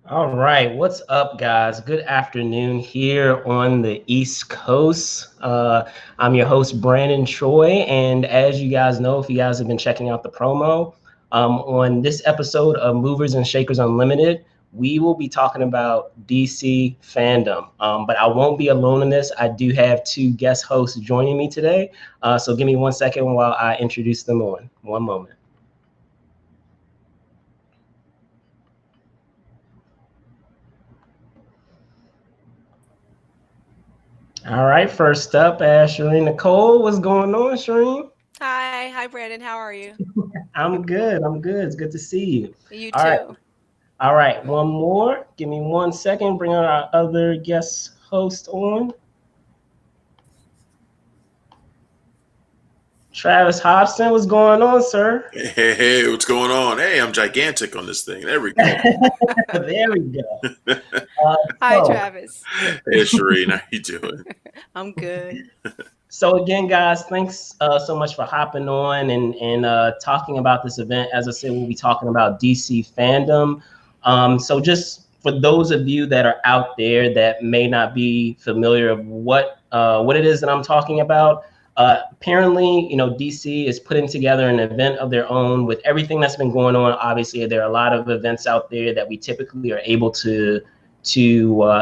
All right, what's up, guys? Good afternoon here on the East Coast. I'm your host, Brandon Troy, and as you guys know, if you guys have been checking out the promo, on this episode of Movers and Shakers Unlimited, we will be talking about DC Fandom. But I won't be alone in this. I do have two guest hosts joining me today, so give me 1 second while I introduce them on. One moment. All right, first up, Sherin Nicole. What's going on, Sherin? Hi, Brandon. How are you? I'm good. I'm good. It's good to see you. You All right. too. All right. One more. Give me 1 second. Bring our other guest host on. Travis Hopson. What's going on, sir? Hey, what's going on? Hey, I'm gigantic on this thing. There we go. There we go. Hi, So, Travis. Hey, Sherin, how you doing? I'm good. so again, guys, thanks so much for hopping on and talking about this event. As I said, we'll be talking about DC Fandom. So just for those of you that are out there that may not be familiar of what it is that I'm talking about, apparently, DC is putting together an event of their own with everything that's been going on. Obviously, there are a lot of events out there that we typically are able to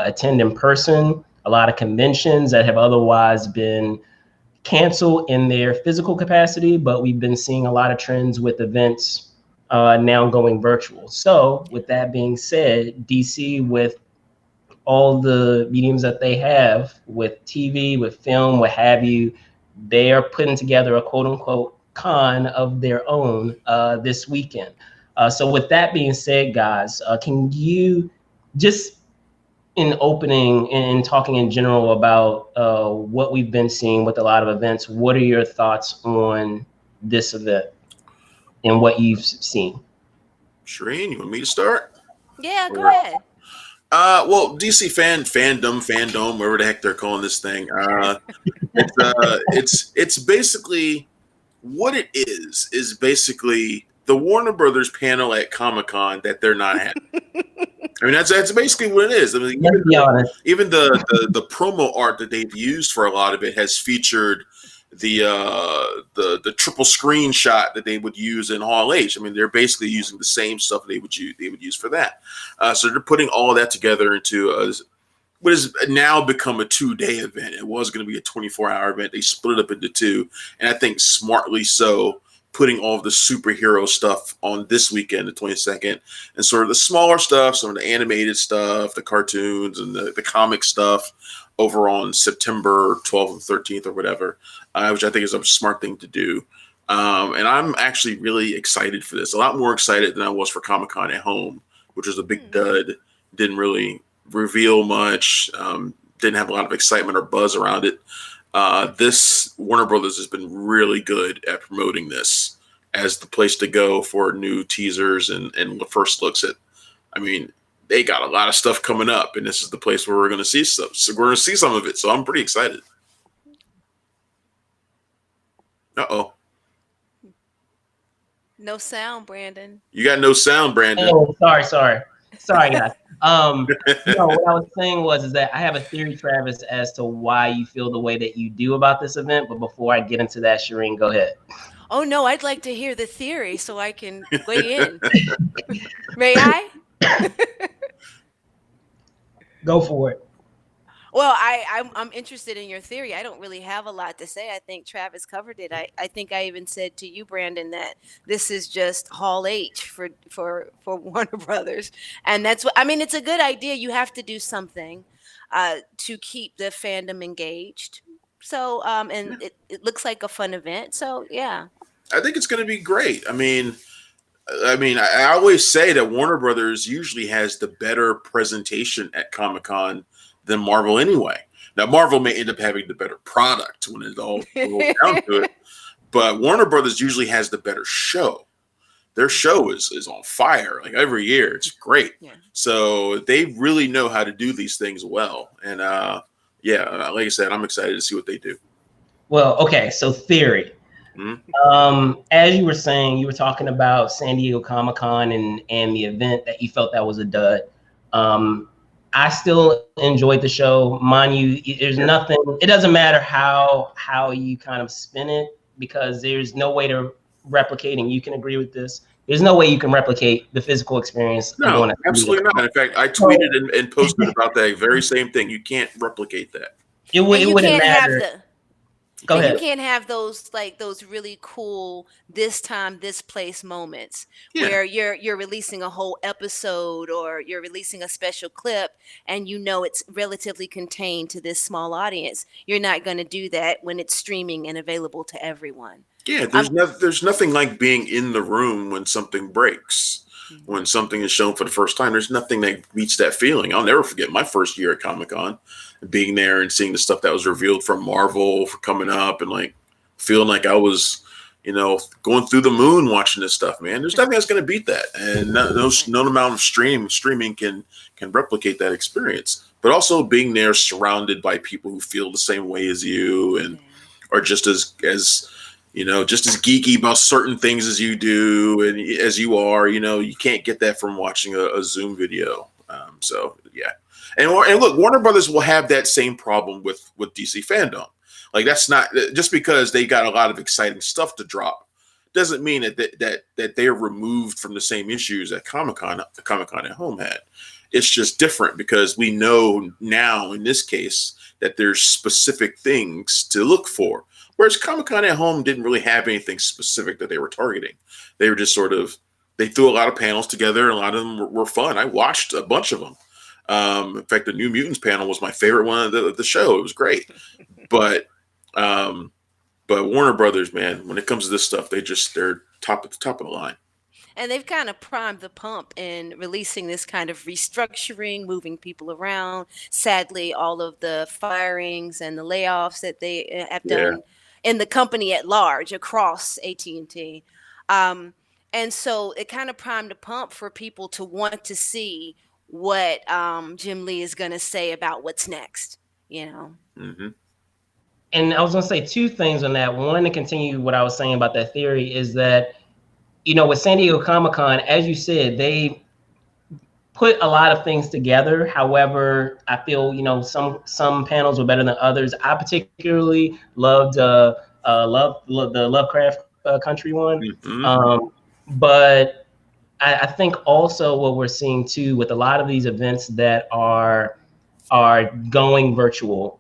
attend in person. A lot of conventions that have otherwise been cancel in their physical capacity, but we've been seeing a lot of trends with events now going virtual. So, with that being said, DC, with all the mediums that they have, with TV, with film, what have you, they are putting together a quote unquote con of their own this weekend. So, with that being said, guys, can you just in opening and talking in general about what we've been seeing with a lot of events, what are your thoughts on this event and what you've seen? Sherin, you want me to start? Yeah, go ahead. Well, DC fandom, whatever the heck they're calling this thing. It's basically what it is basically the Warner Brothers panel at Comic-Con that they're not having. I mean, that's basically what it is. I mean, Let's be honest. even the promo art that they've used for a lot of it has featured the triple screenshot that they would use in Hall H. I mean, they're basically using the same stuff they would use for that. So they're putting all that together into what has now become a 2-day event. It was going to be a 24-hour event. They split it up into two, and I think smartly so, putting all of the superhero stuff on this weekend, the 22nd, and sort of the smaller stuff, some of the animated stuff, the cartoons, and the comic stuff over on September 12th and 13th or whatever, which I think is a smart thing to do. And I'm actually really excited for this. A lot more excited than I was for Comic-Con at home, which was a big dud. Didn't really reveal much. Didn't have a lot of excitement or buzz around it. This Warner Brothers has been really good at promoting this as the place to go for new teasers and first looks at. I mean, they got a lot of stuff coming up, and this is the place where we're going to see stuff. So we're going to see some of it. So I'm pretty excited. Uh-oh. No sound, Brandon. You got no sound, Brandon. Oh, sorry, guys. No, what I was saying is that I have a theory, Travis, as to why you feel the way that you do about this event. But before I get into that, Sherin, go ahead. Oh no, I'd like to hear the theory so I can weigh in. May I? Go for it. Well, I'm interested in your theory. I don't really have a lot to say. I think Travis covered it. I think I even said to you, Brandon, that this is just Hall H for Warner Brothers, and that's what I mean. It's a good idea. You have to do something to keep the fandom engaged. So, and it looks like a fun event. So, yeah. I think it's going to be great. I always say that Warner Brothers usually has the better presentation at Comic-Con than Marvel anyway. Now, Marvel may end up having the better product when it all rolls down to it, but Warner Brothers usually has the better show. Their show is on fire. Like every year, it's great. Yeah. So they really know how to do these things well. And like I said, I'm excited to see what they do. Well, okay, so theory. As you were saying, you were talking about San Diego Comic-Con and the event that you felt that was a dud. I still enjoyed the show. Mind you, there's nothing. It doesn't matter how you kind of spin it, because there's no way to replicating. You can agree with this. There's no way you can replicate the physical experience of No, going to see absolutely not. In fact, I tweeted and posted about that very same thing. You can't replicate that. And It you wouldn't can't have matter. the Go and you ahead. can't have those like those really cool this time this place moments Yeah. where you're releasing a whole episode or you're releasing a special clip and you know it's relatively contained to this small audience. You're not going to do that when it's streaming and available to everyone. Yeah, Um, there's nothing like being in the room when something breaks, when mhm. something is shown for the first time. There's nothing that beats that feeling. I'll never forget my first year at Comic-Con, being there and seeing the stuff that was revealed from Marvel for coming up, and like feeling like I was, going through the moon watching this stuff. Man, there's nothing that's going to beat that, and no amount of streaming can replicate that experience. But also being there, surrounded by people who feel the same way as you, and Yeah. are just as just as geeky about certain things as you do and as you are. You can't get that from watching a Zoom video. So yeah, and look, Warner Brothers will have that same problem with DC Fandom. Like, that's not just because they got a lot of exciting stuff to drop doesn't mean that they're removed from the same issues that Comic-Con at home had. It's just different because we know now in this case that there's specific things to look for. Whereas Comic-Con at home didn't really have anything specific that they were targeting. They were just they threw a lot of panels together, and a lot of them were fun. I watched a bunch of them. In fact, the New Mutants panel was my favorite one of the show. It was great. But um, Warner Brothers, man, when it comes to this stuff, they're at the top of the line. And they've kind of primed the pump in releasing this kind of restructuring, moving people around. Sadly, all of the firings and the layoffs that they have Yeah. done in the company at large across AT&T. Um, and so it kind of primed the pump for people to want to see what Jim Lee is going to say about what's next, you know. Mm-hmm. And I was going to say two things on that. One, to continue what I was saying about that theory, is that, with San Diego Comic-Con, as you said, they put a lot of things together. However, I feel, some panels were better than others. I particularly loved the Lovecraft Country one. Mm-hmm. But I think also what we're seeing too with a lot of these events that are going virtual,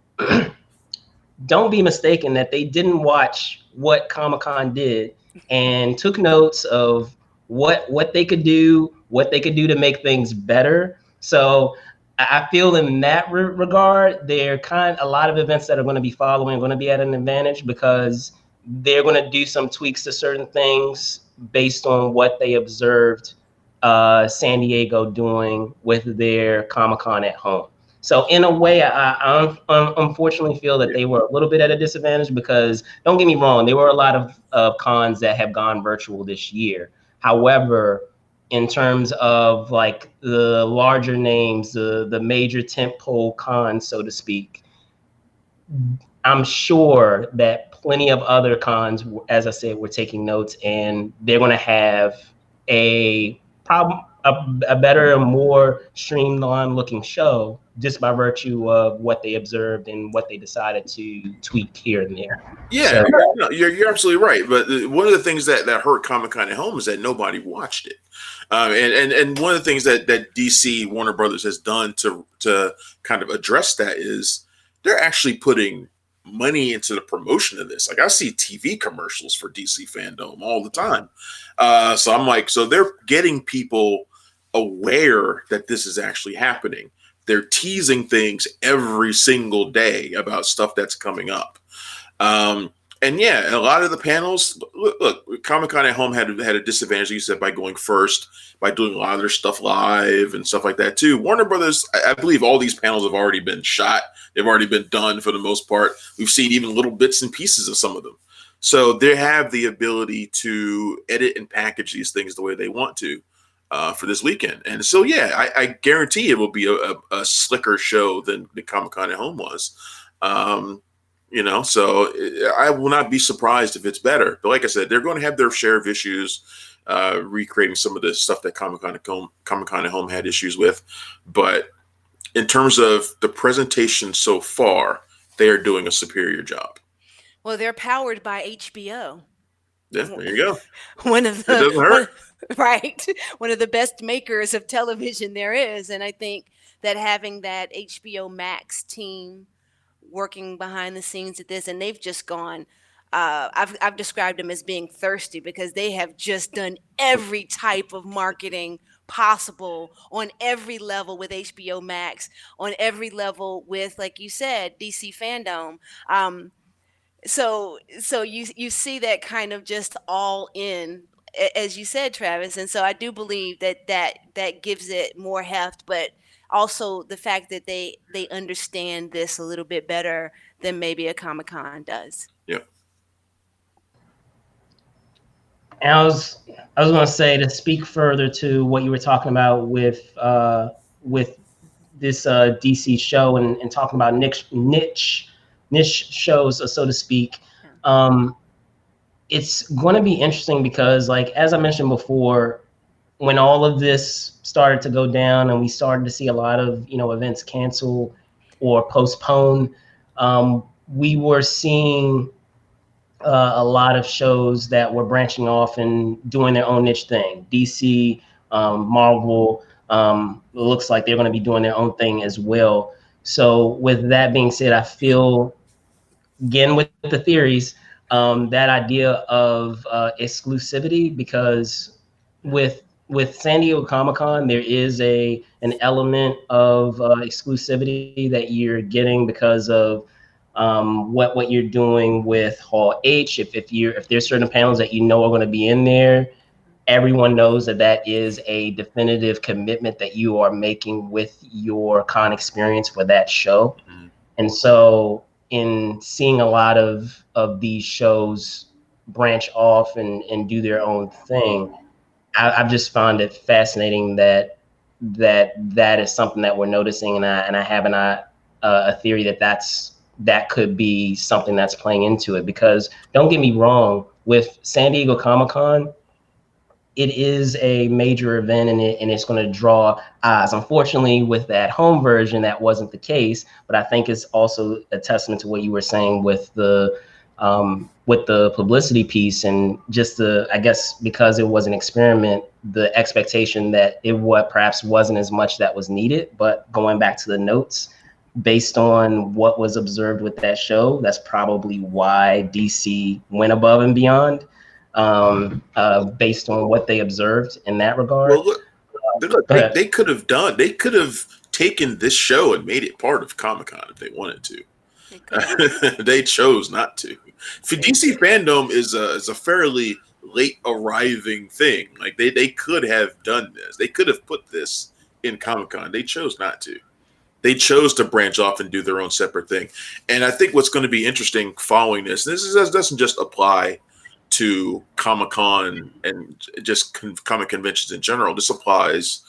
don't be mistaken that they didn't watch what Comic-Con did and took notes of what they could do, to make things better. So I feel in that regard, a lot of events that are going to be following are going to be at an advantage, because they're going to do some tweaks to certain things based on what they observed San Diego doing with their Comic-Con at home. So in a way, I unfortunately feel that they were a little bit at a disadvantage, because don't get me wrong, there were a lot of cons that have gone virtual this year. However, in terms of like the larger names, the major tentpole cons, so to speak, I'm sure that plenty of other cons, as I said, were taking notes, and they're going to have a problem, a better and more streamlined looking show just by virtue of what they observed and what they decided to tweak here and there. Yeah, no, you're absolutely right. But one of the things that hurt Comic-Con at home is that nobody watched it. And one of the things that DC Warner Brothers has done to kind of address that is they're actually putting money into the promotion of this. Like, I see TV commercials for DC Fandome all the time. So I'm like, so they're getting people aware that this is actually happening. They're teasing things every single day about stuff that's coming up. And yeah, a lot of the panels, look, Comic-Con at home had a disadvantage, you said, by going first, by doing a lot of their stuff live and stuff like that too. Warner Brothers, I believe all these panels have already been shot. They've already been done for the most part. We've seen even little bits and pieces of some of them. So they have the ability to edit and package these things the way they want to for this weekend. And so, yeah, I guarantee it will be a slicker show than the Comic-Con at home was. So I will not be surprised if it's better. But like I said, they're going to have their share of issues. recreating some of the stuff that Comic-Con at Home had issues with. But in terms of the presentation so far, they are doing a superior job. Well, they're powered by HBO. Yeah, there you go. One of It doesn't hurt. right, one of the best makers of television there is, and I think that having that HBO Max team working behind the scenes at this, and they've just gone. I've described them as being thirsty because they have just done every type of marketing possible on every level with HBO Max, on every level with, like you said, DC Fandome. So you see that kind of just all in, as you said, Travis, and so I do believe that gives it more heft, but also the fact that they understand this a little bit better than maybe a Comic-Con does. Yep. And I was going to say, to speak further to what you were talking about with this DC show and talking about niche shows, so to speak. It's going to be interesting because, like, as I mentioned before, when all of this started to go down and we started to see a lot of, events cancel or postpone, we were seeing a lot of shows that were branching off and doing their own niche thing. DC, Marvel, looks like they're going to be doing their own thing as well. So with that being said, I feel, again, with the theories, that idea of exclusivity, because with San Diego Comic-Con, there is an element of exclusivity that you're getting because of what you're doing with Hall H. If there's certain panels that are going to be in there, everyone knows that is a definitive commitment that you are making with your con experience for that show. Mm-hmm. And so, in seeing a lot of these shows branch off and do their own thing, I've just found it fascinating that is something that we're noticing, and I have a theory that could be something that's playing into it. Because don't get me wrong, with San Diego Comic-Con, it is a major event, and it's going to draw eyes. Unfortunately, with that home version, that wasn't the case. But I think it's also a testament to what you were saying with the publicity piece, and just I guess because it was an experiment, the expectation that perhaps wasn't as much that was needed. But going back to the notes, based on what was observed with that show, that's probably why DC went above and beyond. Based on what they observed in that regard. Well, look, they could have taken this show and made it part of Comic-Con if they wanted to. They chose not to. For DC Fandome is a fairly late arriving thing. Like they could have done this. They could have put this in Comic-Con. They chose not to. They chose to branch off and do their own separate thing. And I think what's going to be interesting following this doesn't just apply to Comic-Con and just comic conventions in general. This applies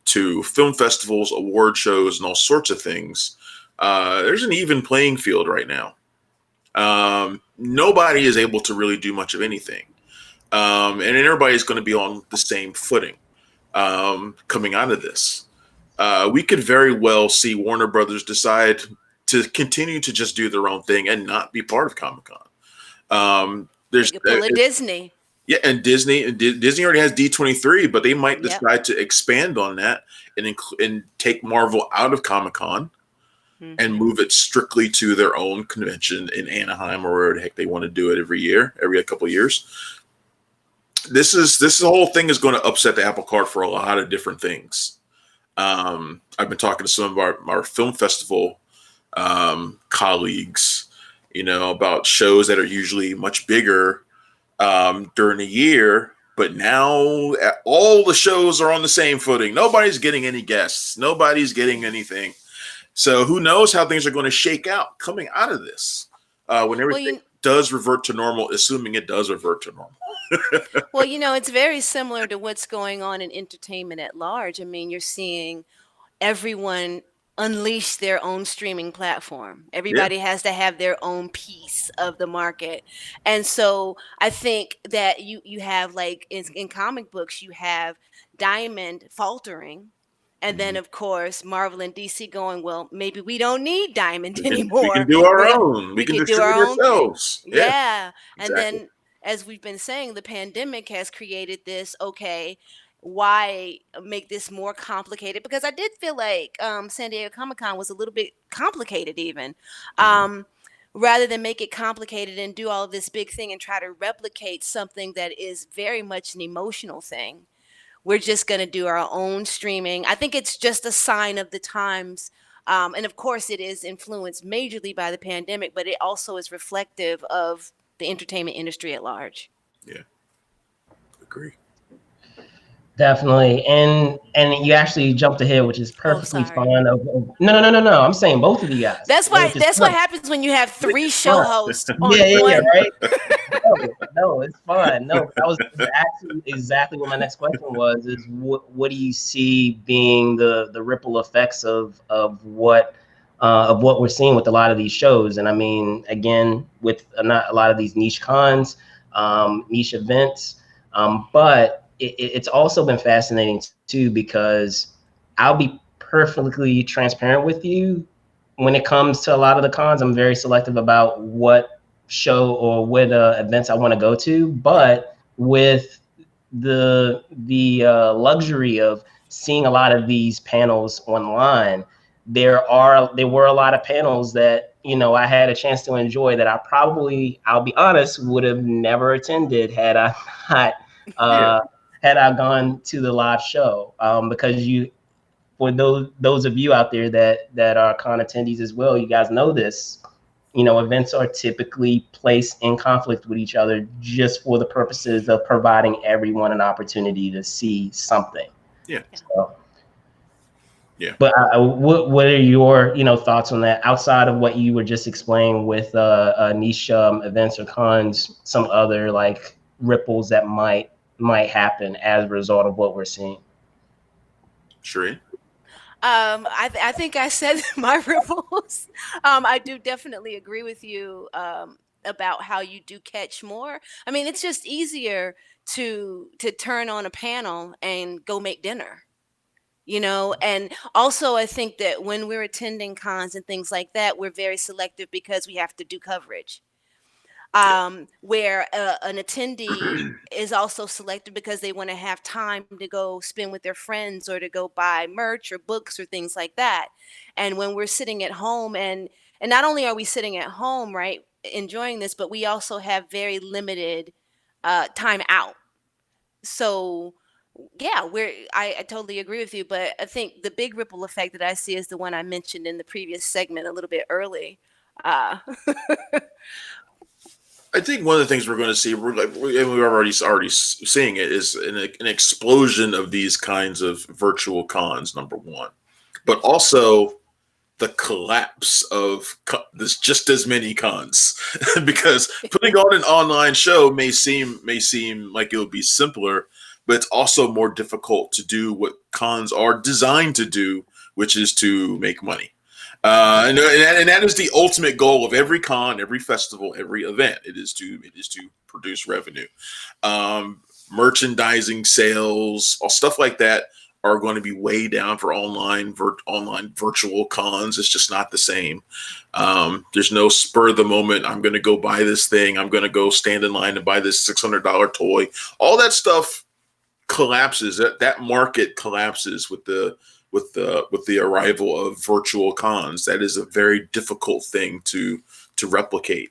to film festivals, award shows, and all sorts of things. There's an even playing field right now. Nobody is able to really do much of anything. And everybody's going to be on the same footing coming out of this. We could very well see Warner Brothers decide to continue to just do their own thing and not be part of Comic-Con. There's Disney. Yeah, and Disney already has D23, but they might decide to expand on that and take Marvel out of Comic-Con and move it strictly to their own convention in Anaheim or wherever the heck they want to do it every couple of years. This whole thing is going to upset the apple cart for a lot of different things. I've been talking to some of our film festival colleagues, about shows that are usually much bigger during the year, but now all the shows are on the same footing. Nobody's getting any guests. Nobody's getting anything. So who knows how things are going to shake out coming out of this when everything does revert to normal, assuming it does revert to normal. Well, it's very similar to what's going on in entertainment at large. I mean, you're seeing everyone unleash their own streaming platform. Yeah. Everybody has to have their own piece of the market. And so I think that you have, like, in comic books, you have Diamond faltering. And then, of course, Marvel and DC going, well, maybe we don't need Diamond We anymore. can do our own. We can do distribute our own thing. ourselves. Yeah. And exactly. then, as we've been saying, the pandemic has created this, okay, why make this more complicated? Because I did feel like San Diego Comic-Con was a little bit complicated even. Rather than make it complicated and do all of this big thing and try to replicate something that is very much an emotional thing, we're just going to do our own streaming. I think it's just a sign of the times. And of course, it is influenced majorly by the pandemic, but it also is reflective of the entertainment industry at large. Yeah, agree. Definitely, and you actually jumped ahead, which is perfectly fine. No. I'm saying both of you guys. That's why. That's what happens when you have 3 show hosts on one. Yeah, right. No, it's fine. No, that was actually exactly what my next question was. Is what do you see being the ripple effects of what we're seeing with a lot of these shows? And I mean, again, with not a lot of these niche cons, niche events, but it's also been fascinating too, because I'll be perfectly transparent with you. When it comes to a lot of the cons, I'm very selective about what show or what events I want to go to. But with the luxury of seeing a lot of these panels online, there were a lot of panels that, you know, I had a chance to enjoy that I'll be honest, would have never attended had I not had I gone to the live show, because for those of you out there that are con attendees as well, you guys know this. You know, events are typically placed in conflict with each other just for the purposes of providing everyone an opportunity to see something. Yeah. So, yeah. But what are your thoughts on that, outside of what you were just explaining with niche events or cons, some other like ripples that might happen as a result of what we're seeing? Sherin? I think I said my ripples. I do definitely agree with you about how you do catch more. I mean, it's just easier to turn on a panel and go make dinner, you know. And also, I think that when we're attending cons and things like that, we're very selective because we have to do coverage. Where an attendee is also selected because they want to have time to go spend with their friends or to go buy merch or books or things like that. And when we're sitting at home, and not only are we sitting at home, right, enjoying this, but we also have very limited time out. So yeah, I totally agree with you, but I think the big ripple effect that I see is the one I mentioned in the previous segment a little bit early. I think one of the things we're going to see, and we're already seeing it, is an explosion of these kinds of virtual cons. Number one, but also the collapse of this just as many cons, because putting on an online show may seem like it would be simpler, but it's also more difficult to do what cons are designed to do, which is to make money. And that is the ultimate goal of every con, every festival, every event. It is to produce revenue. Merchandising sales, stuff like that are going to be way down for online virtual cons. It's just not the same. There's no spur of the moment. I'm going to go buy this thing. I'm going to go stand in line and buy this $600 toy. All that stuff collapses. That market collapses with the arrival of virtual cons. That is a very difficult thing to replicate.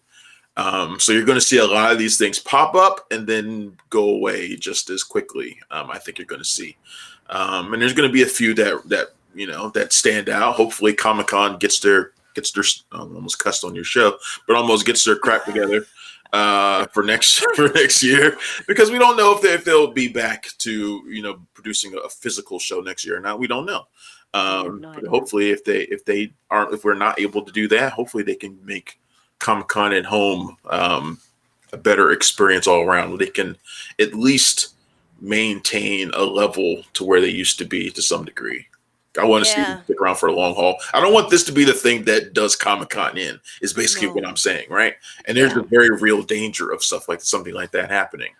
So you're going to see a lot of these things pop up and then go away just as quickly. I think you're going to see, and there's going to be a few that stand out. Hopefully, Comic-Con gets their almost cussed on your show, but almost gets their crap together for next year, because we don't know if they'll be back to producing a physical show next year or not. We don't know. But hopefully, if we're not able to do that, hopefully they can make Comic-Con at home a better experience all around. They can at least maintain a level to where they used to be to some degree. I want to see them stick around for the long haul. I don't want this to be the thing that does Comic-Con in, is basically what I'm saying, right? And there's a very real danger of stuff like something like that happening.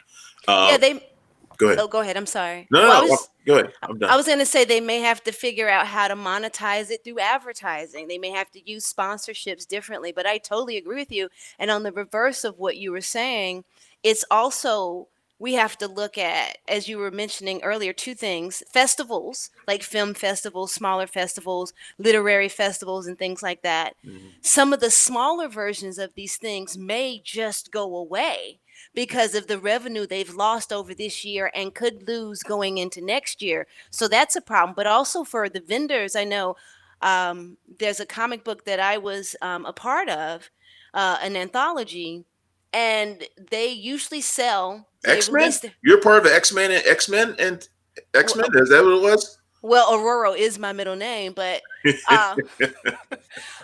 Go ahead. Oh, go ahead. I'm sorry. No, go ahead. I'm done. I was going to say they may have to figure out how to monetize it through advertising. They may have to use sponsorships differently, but I totally agree with you. And on the reverse of what you were saying, it's also we have to look at, as you were mentioning earlier, two things: festivals, like film festivals, smaller festivals, literary festivals, and things like that. Mm-hmm. Some of the smaller versions of these things may just go away because of the revenue they've lost over this year and could lose going into next year. So that's a problem. But also for the vendors, I know there's a comic book that I was a part of, an anthology, and they usually sell X-Men. You're part of the X-Men and X-Men. Is that what it was? Well, Aurora is my middle name, but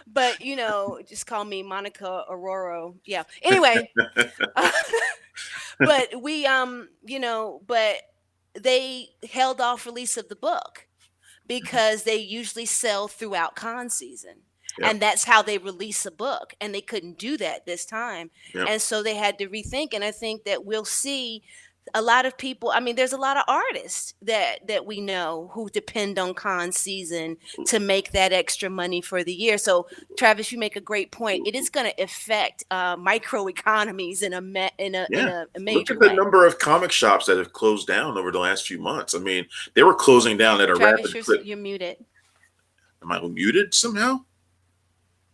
but just call me Monica Aurora. Yeah. Anyway, but we but they held off release of the book because they usually sell throughout con season. Yep. And that's how they release a book, and they couldn't do that this time. Yep. And so they had to rethink, and I think that we'll see a lot of people. I mean, there's a lot of artists that we know who depend on con season to make that extra money for the year. So Travis, you make a great point. It is going to affect microeconomies in a major Look at way. the number of comic shops that have closed down over the last few months. I mean, they were closing down at a Travis, rapid clip. You're muted. Am I muted somehow?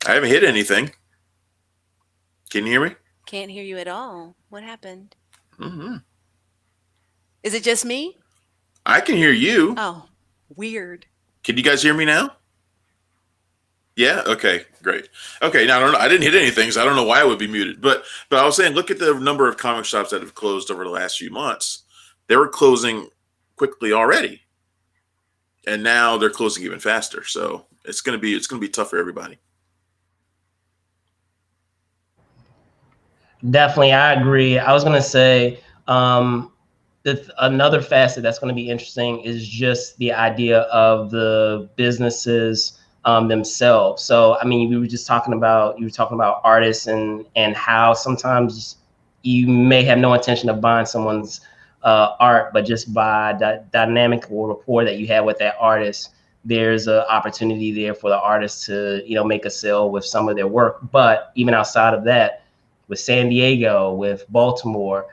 I haven't hit anything. Can you hear me? Can't hear you at all. What happened? Mm-hmm. Is it just me? I can hear you. Oh, weird. Can you guys hear me now? Yeah. Okay. Great. Okay. Now I don't know. I didn't hit anything, so I don't know why I would be muted. But I was saying, look at the number of comic shops that have closed over the last few months. They were closing quickly already, and now they're closing even faster. So it's gonna be tough for everybody. Definitely, I agree. I was gonna say another facet that's going to be interesting is just the idea of the businesses themselves. So, I mean, you were talking about artists and how sometimes you may have no intention of buying someone's art, but just by the dynamic or rapport that you have with that artist, there's an opportunity there for the artist to, make a sale with some of their work. But even outside of that, with San Diego, with Baltimore,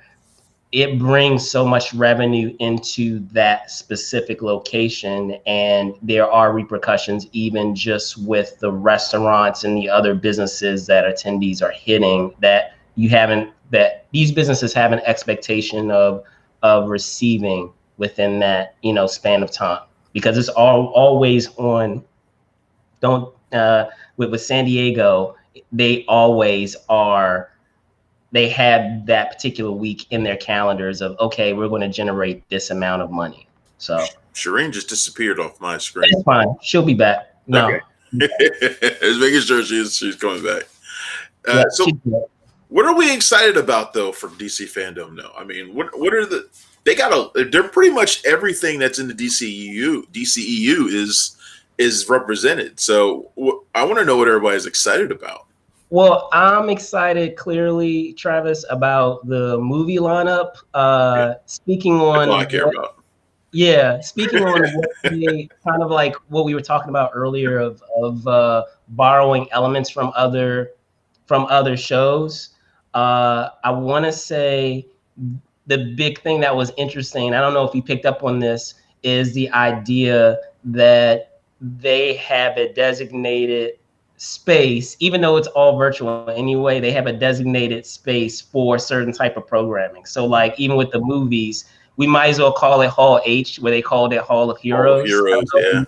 it brings so much revenue into that specific location, and there are repercussions even just with the restaurants and the other businesses that attendees are hitting that these businesses have an expectation of receiving within that span of time, because it's always on. With San Diego, they always are. They have that particular week in their calendars of, okay, we're going to generate this amount of money. So Sherin just disappeared off my screen. It's fine. She'll be back. No. Okay. Just making sure she's coming back. So what are we excited about though from DC Fandome? No, I mean, what are they're pretty much everything that's in the DCEU is represented. So I want to know what everybody's excited about. Well, I'm excited, clearly, Travis, about the movie lineup. Speaking on, that's all I care about. Yeah, speaking on kind of like what we were talking about earlier of borrowing elements from other shows. I want to say the big thing that was interesting, I don't know if you picked up on this, is the idea that they have a designated space, even though it's all virtual anyway, they have a designated space for certain type of programming. So like even with the movies, we might as well call it Hall H, where they called it Hall of Heroes. Yeah.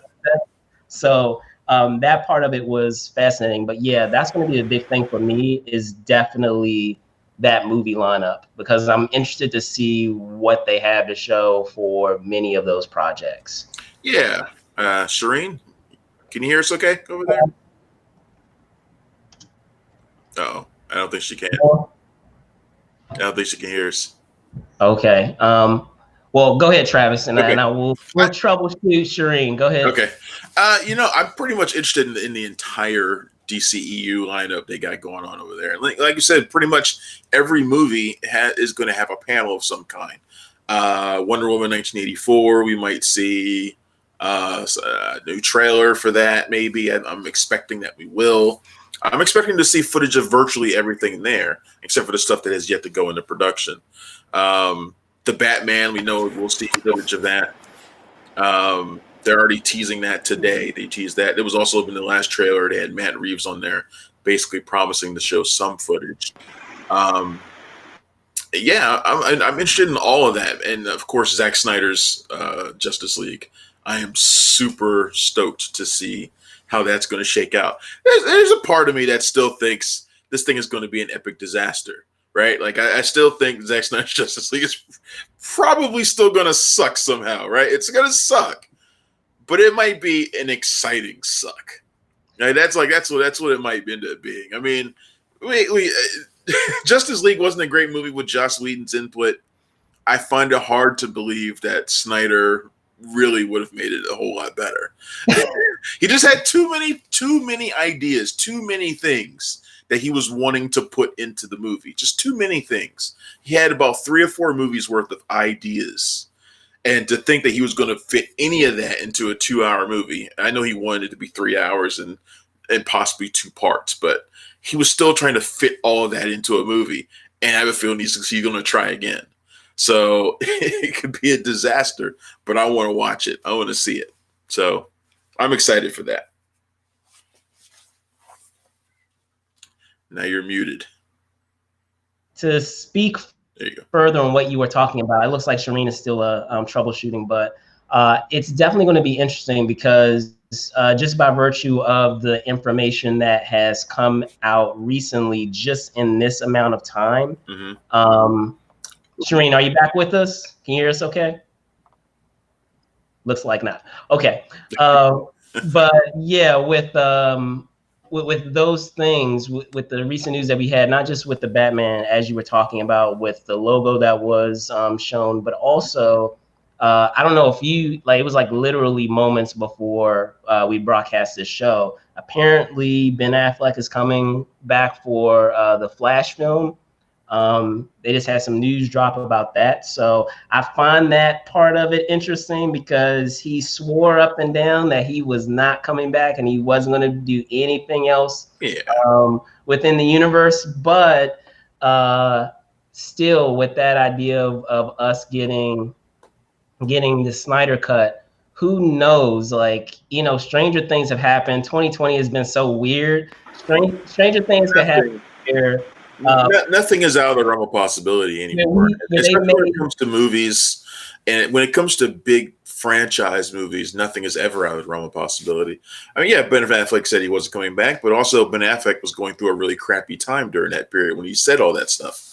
So that part of it was fascinating. But yeah, that's going to be a big thing for me, is definitely that movie lineup, because I'm interested to see what they have to show for many of those projects. Yeah. Sherin, can you hear us okay over there? Oh, I don't think she can. I don't think she can hear us. Okay. Well, Well, go ahead, Travis, and, Okay. and we'll troubleshoot Sherin. Go ahead. Okay. I'm pretty much interested in the entire DCEU lineup they got going on over there. Like you said, pretty much every movie is going to have a panel of some kind. Wonder Woman 1984, we might see a new trailer for that, maybe. I'm expecting that we will. I'm expecting to see footage of virtually everything there, except for the stuff that has yet to go into production. The Batman, we know we'll see footage of that. They're already teasing that today. They teased that. It was also in the last trailer. They had Matt Reeves on there, basically promising to show some footage. Yeah, I'm interested in all of that, and of course, Zack Snyder's Justice League. I am super stoked to see how that's going to shake out. There's a part of me that still thinks this thing is going to be an epic disaster, right? Like I still think Zack Snyder's Justice League is probably still going to suck somehow, right? It's going to suck, but it might be an exciting suck. Right? That's what it might end up being. I mean, we Justice League wasn't a great movie with Joss Whedon's input. I find it hard to believe that Snyder really would have made it a whole lot better. He just had too many ideas, too many things that he was wanting to put into the movie. Just too many things. He had about 3 or 4 movies worth of ideas. And to think that he was going to fit any of that into a 2-hour movie, I know he wanted it to be 3 hours and possibly 2 parts, but he was still trying to fit all of that into a movie. And I have a feeling he's going to try again. So it could be a disaster, but I want to watch it. I want to see it. So I'm excited for that. Now you're muted. To speak further on what you were talking about, it looks like Sherin is still troubleshooting, but it's definitely going to be interesting because just by virtue of the information that has come out recently, just in this amount of time. Mm-hmm. Sherin, are you back with us? Can you hear us okay? Looks like not. Okay. But yeah, with those things, with the recent news that we had, not just with the Batman, as you were talking about, with the logo that was shown, but also, I don't know if you, like, it was like literally moments before we broadcast this show. Apparently, Ben Affleck is coming back for the Flash film. They just had some news drop about that. So I find that part of it interesting because he swore up and down that he was not coming back and he wasn't going to do anything else within the universe. But still, with that idea of us getting the Snyder cut, who knows? Like, stranger things have happened. 2020 has been so weird. Stranger things could happen here. Nothing is out of the realm of possibility anymore. Especially when it comes to movies, and when it comes to big franchise movies, nothing is ever out of the realm of possibility. I mean, yeah, Ben Affleck said he wasn't coming back, but also Ben Affleck was going through a really crappy time during that period when he said all that stuff.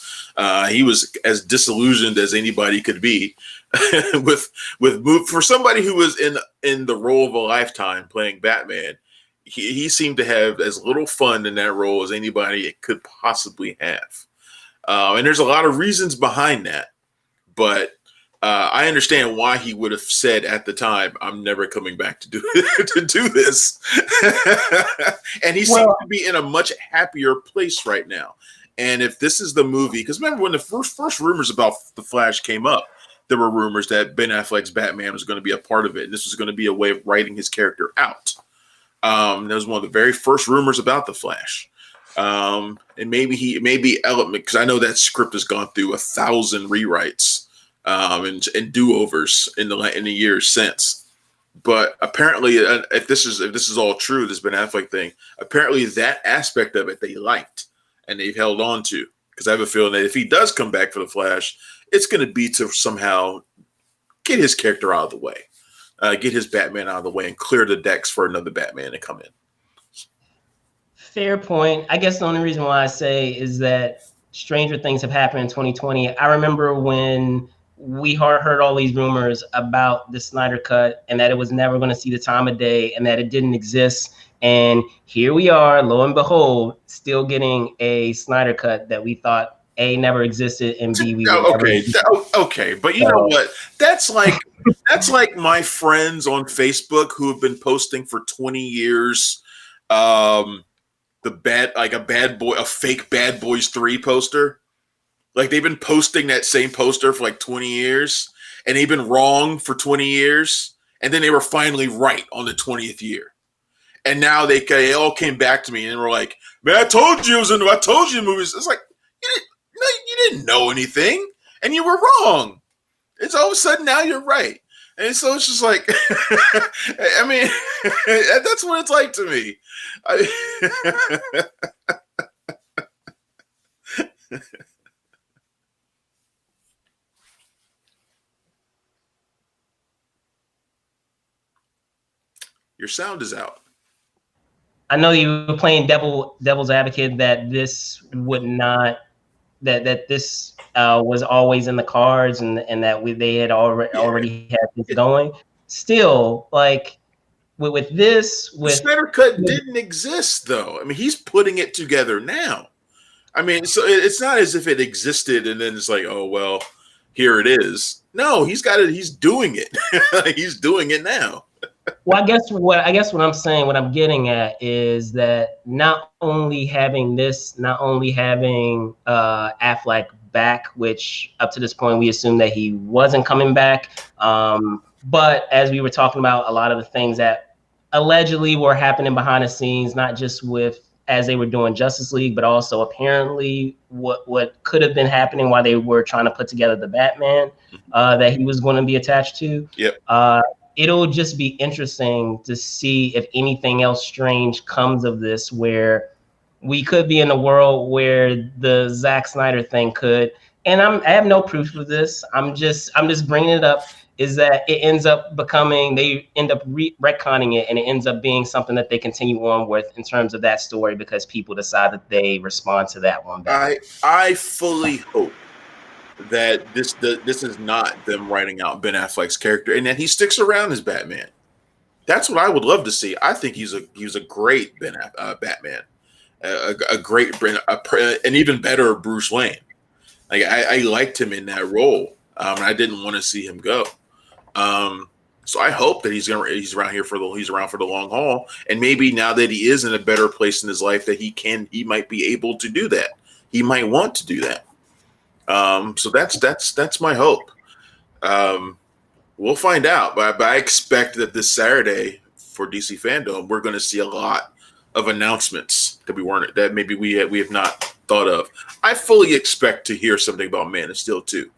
He was as disillusioned as anybody could be for somebody who was in the role of a lifetime playing Batman. He seemed to have as little fun in that role as anybody could possibly have. And there's a lot of reasons behind that. But I understand why he would have said at the time, I'm never coming back to do this. And he seems to be in a much happier place right now. And if this is the movie, because remember when the first rumors about The Flash came up, there were rumors that Ben Affleck's Batman was going to be a part of it. And this was going to be a way of writing his character out. That was one of the very first rumors about The Flash. And maybe element, because I know that script has gone through 1,000 rewrites and do-overs in the years since. But apparently, if this is all true, this Ben Affleck thing, apparently that aspect of it they liked and they've held on to. Because I have a feeling that if he does come back for The Flash, it's going to be to somehow get his character out of the way. Get his Batman out of the way and clear the decks for another Batman to come in. Fair point. I guess the only reason why I say is that stranger things have happened in 2020. I remember when we heard all these rumors about the Snyder Cut and that it was never going to see the time of day and that it didn't exist. And here we are, lo and behold, still getting a Snyder Cut that we thought A never existed and B we would never. Okay, but you know what? That's like my friends on Facebook who have been posting for 20 years. A fake Bad Boys 3 poster. Like they've been posting that same poster for like 20 years, and they've been wrong for 20 years, and then they were finally right on the 20th year. And now they all came back to me and were like, "Man, I told you the movies." It's like you didn't know anything, and you were wrong. It's all of a sudden now you're right, and so it's just like, I mean, that's what it's like to me. Your sound is out. I know you were playing devil's advocate that this would not that this was always in the cards and that they had already had this going. Still, like with this, the Snyder Cut didn't exist though. I mean, he's putting it together now. I mean, so it's not as if it existed and then it's like, oh well, here it is. No, he's got it. He's doing it. He's doing it now. Well, I guess what I'm saying, what I'm getting at is that not only having Affleck back, which up to this point we assumed that he wasn't coming back, but as we were talking about, a lot of the things that allegedly were happening behind the scenes, not just with as they were doing Justice League, but also apparently what could have been happening while they were trying to put together the Batman that he was going to be attached to. Yep. It'll just be interesting to see if anything else strange comes of this, where we could be in a world where the Zack Snyder thing could, and I have no proof of this. I'm just bringing it up, is that it ends up becoming, they end up retconning it, and it ends up being something that they continue on with in terms of that story because people decide that they respond to that one better. I fully hope that this is not them writing out Ben Affleck's character and that he sticks around as Batman. That's what I would love to see. I think he's a great Batman, a great an even better Bruce Wayne. Like I liked him in that role, and I didn't want to see him go. So I hope that he's around for the long haul, and maybe now that he is in a better place in his life, that he might be able to do that. He might want to do that. So that's my hope. We'll find out, but I expect that this Saturday for DC Fandome, we're going to see a lot of announcements that maybe we have not thought of. I fully expect to hear something about Man of Steel 2.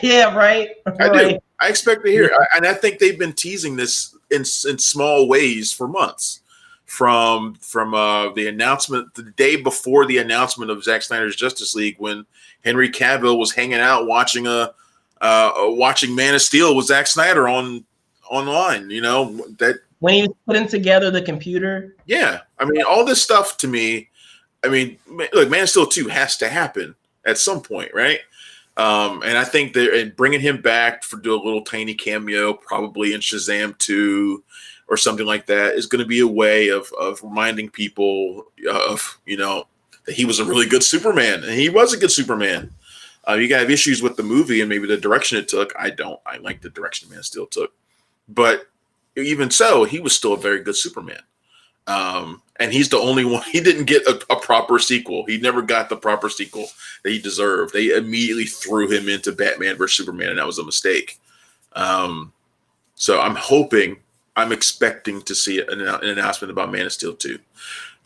Yeah, right. I do. I expect to hear, and I think they've been teasing this in small ways for months. From the announcement the day before the announcement of Zack Snyder's Justice League, when Henry Cavill was hanging out watching Man of Steel with Zack Snyder online, that when he was putting together the computer. Yeah, I mean, all this stuff to me. I mean, look, Man of Steel 2 has to happen at some point, right? And I think they're bringing him back to do a little tiny cameo, probably in Shazam 2 or something like that, is going to be a way of reminding people of, that he was a really good Superman, and he was a good Superman. You got to have issues with the movie and maybe the direction it took. I don't. I like the direction Man of Steel took, but even so, he was still a very good Superman. And he's the only one. He didn't get a proper sequel. He never got the proper sequel that he deserved. They immediately threw him into Batman vs Superman, and that was a mistake. So I'm expecting to see an announcement about Man of Steel 2.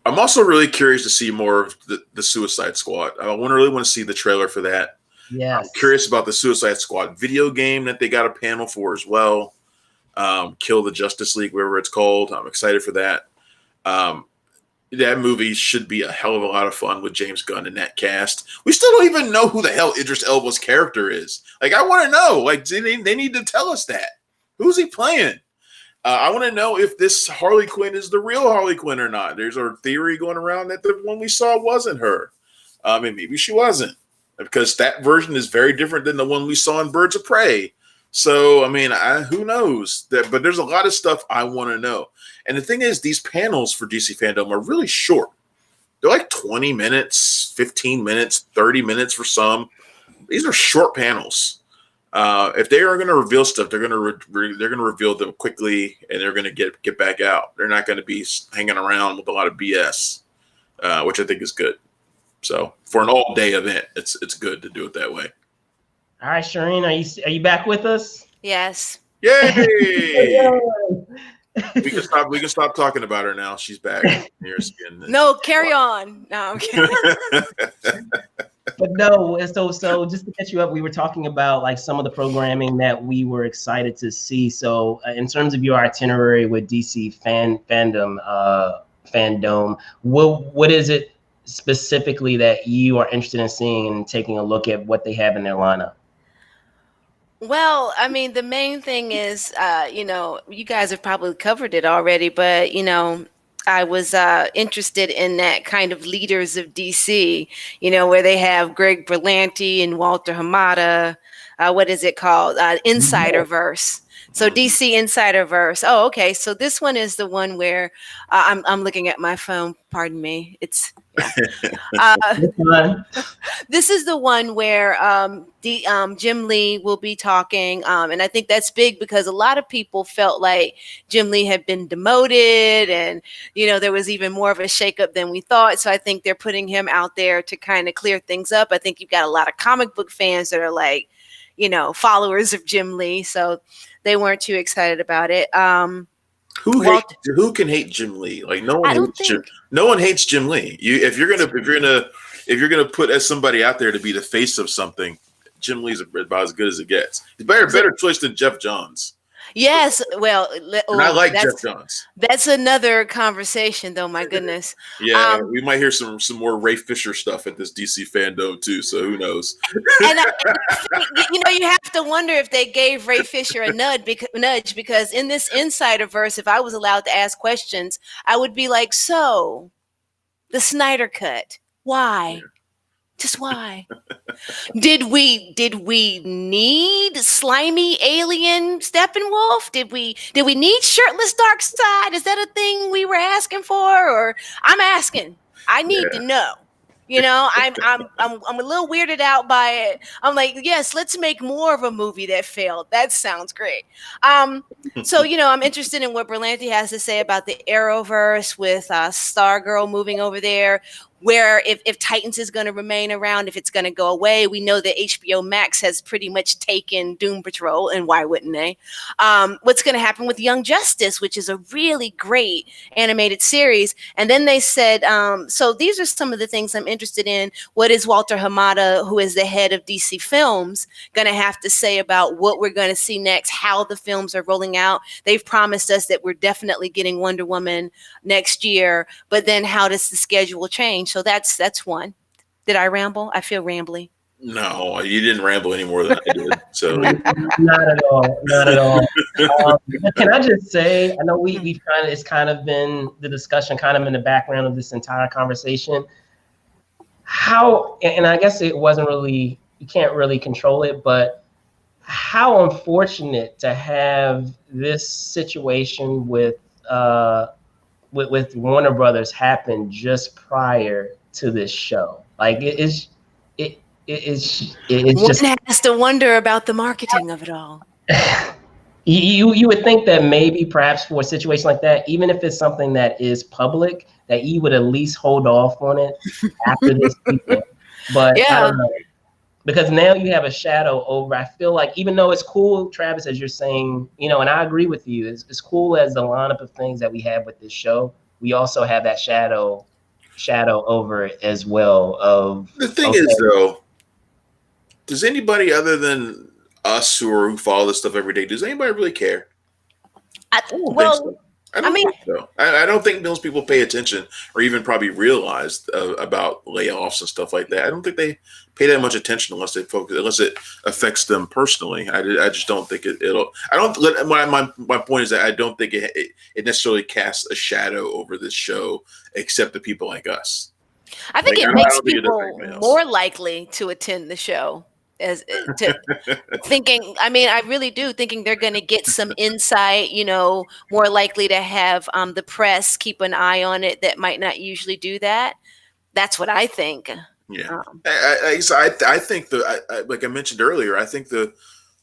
I'm also really curious to see more of the Suicide Squad. I really want to see the trailer for that. Yes. I'm curious about the Suicide Squad video game that they got a panel for as well. Kill the Justice League, whatever it's called. I'm excited for that. That movie should be a hell of a lot of fun with James Gunn in that cast. We still don't even know who the hell Idris Elba's character is. Like, I want to know. Like, they need to tell us that. Who's he playing? I want to know if this Harley Quinn is the real Harley Quinn or not. There's a theory going around that the one we saw wasn't her. And maybe she wasn't, because that version is very different than the one we saw in Birds of Prey. So, I mean, who knows? But there's a lot of stuff I want to know. And the thing is, these panels for DC Fandome are really short. They're like 20 minutes, 15 minutes, 30 minutes for some. These are short panels. If they are going to reveal stuff, they're going to they're going to reveal them quickly, and they're going to get back out. They're not going to be hanging around with a lot of BS, which I think is good. So for an all-day event, it's good to do it that way. All right, Sherin, are you back with us? Yes. Yay! We can stop talking about her now. She's back. Near skin. No, carry on. No, I'm kidding. But no, so just to catch you up, we were talking about like some of the programming that we were excited to see. So in terms of your itinerary with DC Fandome, what is it specifically that you are interested in seeing and taking a look at what they have in their lineup? Well, I mean, the main thing is, you guys have probably covered it already, but, I was interested in that kind of leaders of DC, where they have Greg Berlanti and Walter Hamada. What is it called? Insiderverse. So DC Insiderverse. Oh, okay. So this one is the one where I'm looking at my phone. Pardon me. It's this is the one where Jim Lee will be talking, and I think that's big because a lot of people felt like Jim Lee had been demoted, and there was even more of a shakeup than we thought. So I think they're putting him out there to kind of clear things up. I think you've got a lot of comic book fans that are like, followers of Jim Lee, so they weren't too excited about it. Who can hate Jim Lee? Like no one hates Jim Lee. If you're gonna put as somebody out there to be the face of something, Jim Lee's about as good as it gets. He's better choice than Jeff Johns. Yes, well, and I like Jeff Johns. That's another conversation, though. My goodness. Yeah, we might hear some more Ray Fisher stuff at this DC Fandome too. So who knows? And you have to wonder if they gave Ray Fisher a nudge because in this Insiderverse, if I was allowed to ask questions, I would be like, "So, the Snyder Cut, why?" Yeah. Just why? Did we need slimy alien Steppenwolf? Did we need shirtless Darkseid? Is that a thing we were asking for? Or I'm asking. I need to know. I'm a little weirded out by it. I'm like, yes, let's make more of a movie that failed. That sounds great. So I'm interested in what Berlanti has to say about the Arrowverse with Stargirl moving over there. Where if Titans is going to remain around, if it's going to go away, we know that HBO Max has pretty much taken Doom Patrol, and why wouldn't they? What's going to happen with Young Justice, which is a really great animated series. And then they said, so these are some of the things I'm interested in. What is Walter Hamada, who is the head of DC Films, going to have to say about what we're going to see next, how the films are rolling out? They've promised us that we're definitely getting Wonder Woman next year, but then how does the schedule change? So that's one. Did I ramble? I feel rambly. No, you didn't ramble any more than I did. So not at all. Can I just say, I know it's kind of been the discussion kind of in the background of this entire conversation. And I guess it wasn't really, you can't really control it, but how unfortunate to have this situation with Warner Brothers happened just prior to this show. Like it's just one has to wonder about the marketing of it all. You would think that maybe perhaps for a situation like that, even if it's something that is public, that you would at least hold off on it after this weekend. But yeah. I don't know. Because now you have a shadow over. I feel like even though it's cool, Travis, as you're saying, and I agree with you, it's cool as the lineup of things that we have with this show. We also have that shadow over it as well. The thing is, though, does anybody other than us who follow this stuff every day, does anybody really care? I don't think so. I don't think most people pay attention or even probably realize about layoffs and stuff like that. I don't think they pay that much attention unless it affects them personally. I just don't think it'll. I don't. My point is that I don't think it necessarily casts a shadow over this show, except the people like us. I think it makes people more likely to attend the show. As to thinking, I really do thinking they're going to get some insight, more likely to have the press keep an eye on it that might not usually do that. That's what I think. Yeah, I think like I mentioned earlier, I think the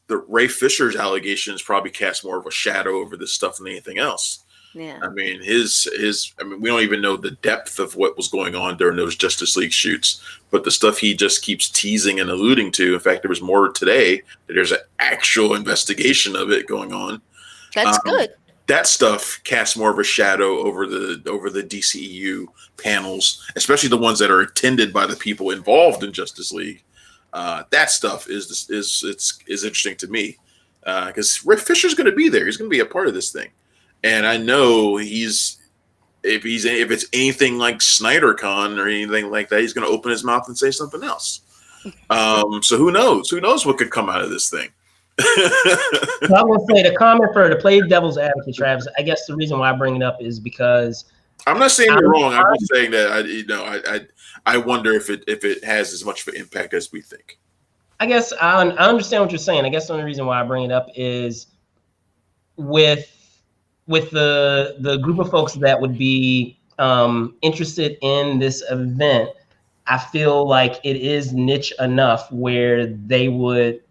Ray Fisher's allegations probably cast more of a shadow over this stuff than anything else. Yeah. I mean, we don't even know the depth of what was going on during those Justice League shoots, but the stuff he just keeps teasing and alluding to. In fact, there was more today that there's an actual investigation of it going on. That's good. That stuff casts more of a shadow over the DCEU panels, especially the ones that are attended by the people involved in Justice League. That stuff is interesting to me because Rick Fisher's going to be there. He's going to be a part of this thing, and I know if it's anything like SnyderCon or anything like that, he's going to open his mouth and say something else. So who knows? Who knows what could come out of this thing? I will say to play devil's advocate, Travis. I guess the reason why I bring it up is because I'm not saying you're wrong. I'm just saying that I wonder if it has as much of an impact as we think. I guess I understand what you're saying. I guess the only reason why I bring it up is with the group of folks that would be interested in this event. I feel like it is niche enough where they would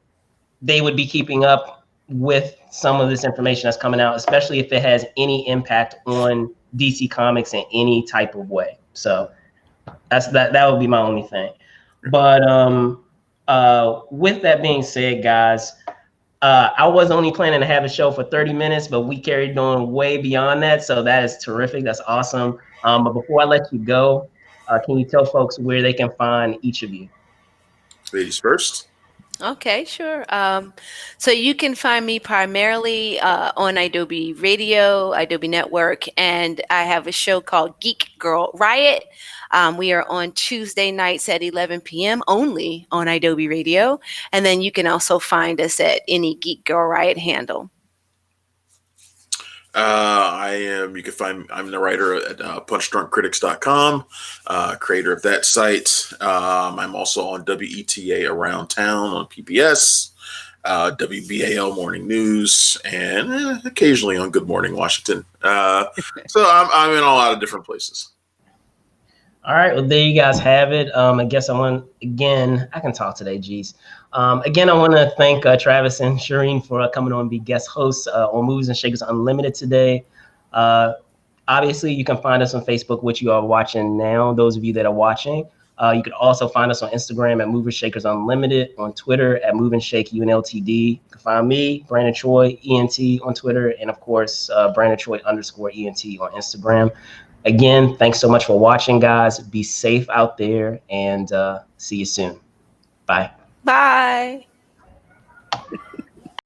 be keeping up with some of this information that's coming out, especially if it has any impact on DC Comics in any type of way. So that would be my only thing. But with that being said, guys, I was only planning to have a show for 30 minutes, but we carried on way beyond that. So that is terrific. That's awesome. But before I let you go, can you tell folks where they can find each of you? Ladies first. Okay, sure. So you can find me primarily on idobi Radio, idobi Network, and I have a show called Geek Girl Riot. We are on Tuesday nights at 11 p.m. only on idobi Radio. And then you can also find us at any Geek Girl Riot handle. You can find, I'm the writer at punchdrunkcritics.com, creator of that site. I'm also on WETA Around Town on PBS, WBAL Morning News, and occasionally on Good Morning Washington. So I'm in a lot of different places. All right, well, there you guys have it. I guess I can talk today, geez. Again, I want to thank Travis and Sherin for coming on and be guest hosts on Movies and Shakers Unlimited today. Obviously, you can find us on Facebook, which you are watching now, those of you that are watching. You can also find us on Instagram at Movers Shakers Unlimited, on Twitter at Move and Shake UNLTD. You can find me, Brandon Troy, ENT on Twitter, and of course, Brandon Troy _ENT on Instagram. Again, thanks so much for watching, guys. Be safe out there, and see you soon. Bye. Bye.